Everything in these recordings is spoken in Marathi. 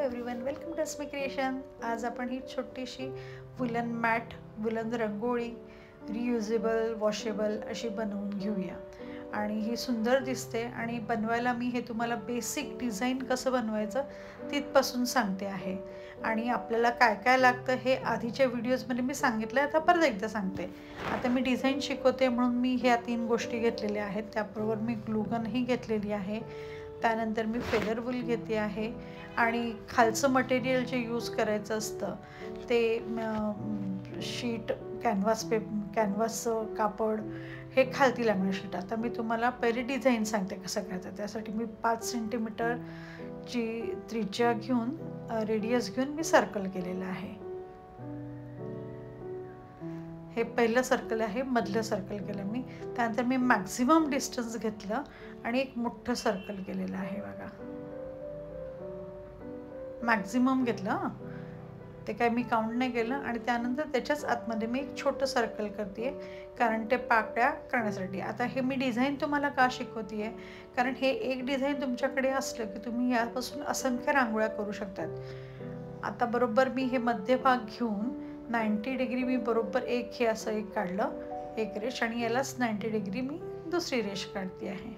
Everyone, welcome to Asmi creation. आज आपण ही छोटीशी woollen mat, woollen rangoli reusable washable अशी बनवून घेऊया आणि ही सुंदर दिसते। आणि बनवायला मी हे तुम्हाला बेसिक डिझाईन कसं बनवायचं तिथपासून सांगते आहे। आणि आपल्याला काय काय लागतं हे आधीच्या व्हिडिओजमध्ये मी सांगितलं आहे, आता परत एकदा सांगते। आता मी डिझाईन शिकवते म्हणून मी ह्या 3 गोष्टी घेतलेल्या आहेत। त्याबरोबर मी ग्लूगनही घेतलेली आहे, त्यानंतर मी फेदर वूल घेते आहे आणि खालचं मटेरियल जे यूज करायचं असतं ते शीट, कॅनव्हासचं कापड, हे खालती लागणार शीट। आता मी तुम्हाला पहिले डिझाईन सांगते कसं करायचं। त्यासाठी मी 5 सेंटीमीटरची त्रिज्या घेऊन रेडियस घेऊन मी सर्कल केलेलं आहे। हे पहिलं सर्कल आहे, मधलं सर्कल केलं मी। त्यानंतर मी मॅक्झिमम डिस्टन्स घेतलं आणि एक मोठं सर्कल केलेलं आहे बघा, मॅक्झिमम घेतलं, ते काय मी काउंट नाही केलं। आणि त्यानंतर त्याच्याच आतमध्ये मी एक छोटं सर्कल करते कारण ते पाकळ्या करण्यासाठी। आता हे मी डिझाईन तुम्हाला का शिकवते आहे, कारण हे एक डिझाईन तुमच्याकडे असलं की तुम्ही यापासून असंख्य रांगोळ्या करू शकतात। आता बरोबर मी हे मध्यभाग घेऊन 90 डिग्री मी बरोबर एक हे असं एक काढलं, एक रेष, आणि यालाच 90 डिग्री मी दुसरी रेष काढते आहे।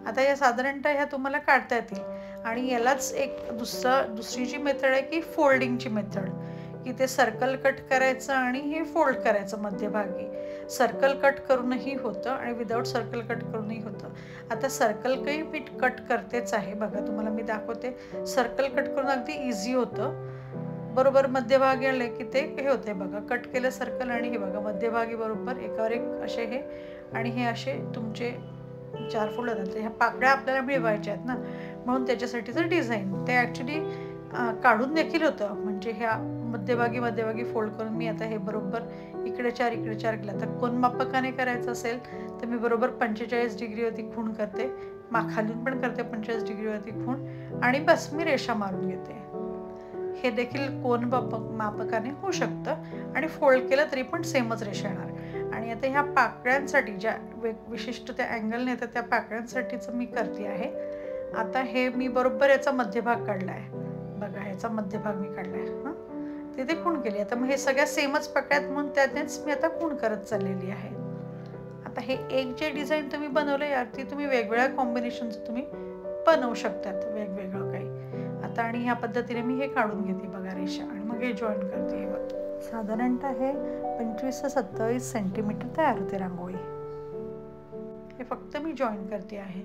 आता या साधारणतः ह्या तुम्हाला काढता येतील। आणि यालाच एक दुसरी जी मेथड आहे की फोल्डिंगची मेथड, की ते सर्कल कट करायचं आणि हे फोल्ड करायचं मध्यभागी। सर्कल कट करूनही होतं आणि विदाऊट सर्कल कट करूनही होतं। आता सर्कल काही मी कट करतेच आहे बघा, तुम्हाला मी दाखवते। सर्कल कट करून अगदी इझी होतं। बरोबर मध्यभागी आले की ते हे होते बघा, कट केलं सर्कल आणि हे बघा मध्यभागी बरोबर एकावर एक असे हे, आणि हे असे तुमचे 4 फोल्ड होतात। ह्या पाकळ्या आपल्याला मिळवायच्या आहेत ना, म्हणून त्याच्यासाठीचं डिझाईन ते ॲक्च्युली काढून देखील होतं। म्हणजे ह्या मध्यभागी फोल्ड करून मी आता हे बरोबर इकडे 4 इकडे 4 केलं। तर कोन मापकाने करायचं असेल तर मी बरोबर 45 डिग्रीवरती खूण करते, खालून पण करते 45 डिग्रीवरती खूण, आणि बस मी रेषा मारून घेते। हे देखील कोन मापकाने होऊ शकतं आणि फोल्ड केलं तरी पण सेमच रेषा येणार। आणि आता ह्या पाकळ्यांसाठी ज्या विशिष्ट त्या अँगलने येतात त्या पाकळ्यांसाठीचं मी करते आहे। आता हे मी बरोबर याचा मध्यभाग काढला आहे बघा, ह्याचा मध्यभाग मी काढला आहे, हां तिथे खूण केली। आता मग हे सगळ्या सेमच पाकळ्यात म्हणून त्यानेच मी आता खूण करत चाललेली आहे। आता हे एक जे डिझाईन तुम्ही बनवलं यावरती तुम्ही वेगवेगळ्या कॉम्बिनेशनचं तुम्ही बनवू शकतात, वेगवेगळं काही। आता आणि ह्या पद्धतीने मी हे काढून घेते बघा रेषा, आणि मग हे जॉईन करते। हे बघा साधारणतः हे 25 ते 27 सेंटीमीटर तयार होते रांगोळी। हे फक्त मी जॉईन करते आहे।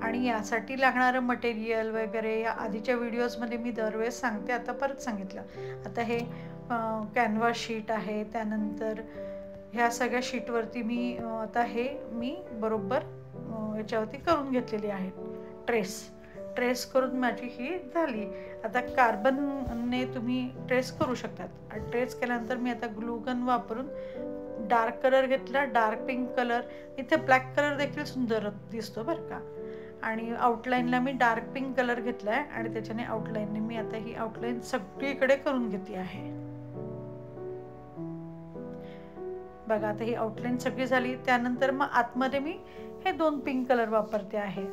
आणि यासाठी लागणारं मटेरियल वगैरे या आधीच्या व्हिडिओजमध्ये मी दरवेळेस सांगते, आता परत सांगितलं। आता हे कॅनव्हास शीट आहे, त्यानंतर ह्या सगळ्या शीटवरती मी आता हे मी बरोबर याच्यावरती करून घेतलेली आहे ट्रेस करून माझी ही झाली। आता कार्बनने तुम्ही ट्रेस करू शकतात। ट्रेस केल्यानंतर मी आता ग्लूगन वापरून डार्क कलर घेतला, डार्क पिंक कलर, इथे ब्लॅक कलर देखील सुंदर दिसतो बरं का। आणि आउटलाईनला मी डार्क पिंक कलर घेतला आहे आणि त्याच्याने आउटलाईनने मी आता ही आउटलाईन सगळीकडे करून घेतली आहे बघा। आता ही आउटलाईन सगळी झाली, त्यानंतर मग आतमध्ये मी हे 2 पिंक कलर वापरते आहे,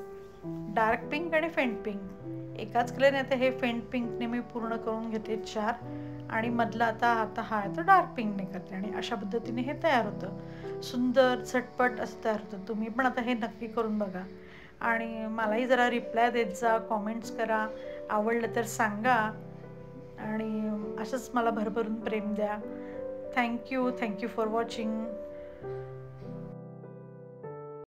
डार्क पिंक आणि फेंट पिंक एकाच कलरने। आता हे फेंट पिंकने मी पूर्ण करून घेते 4, आणि मधला आता हा आहे तो डार्क पिंकने करते, आणि अशा पद्धतीने हे तयार होतं, सुंदर झटपट असं तयार होतं। तुम्ही पण आता हे नक्की करून बघा आणि मलाही जरा रिप्लाय देत जा, कॉमेंट्स करा, आवडलं तर सांगा, आणि असंच मला भरभरून प्रेम द्या। Thank you for watching.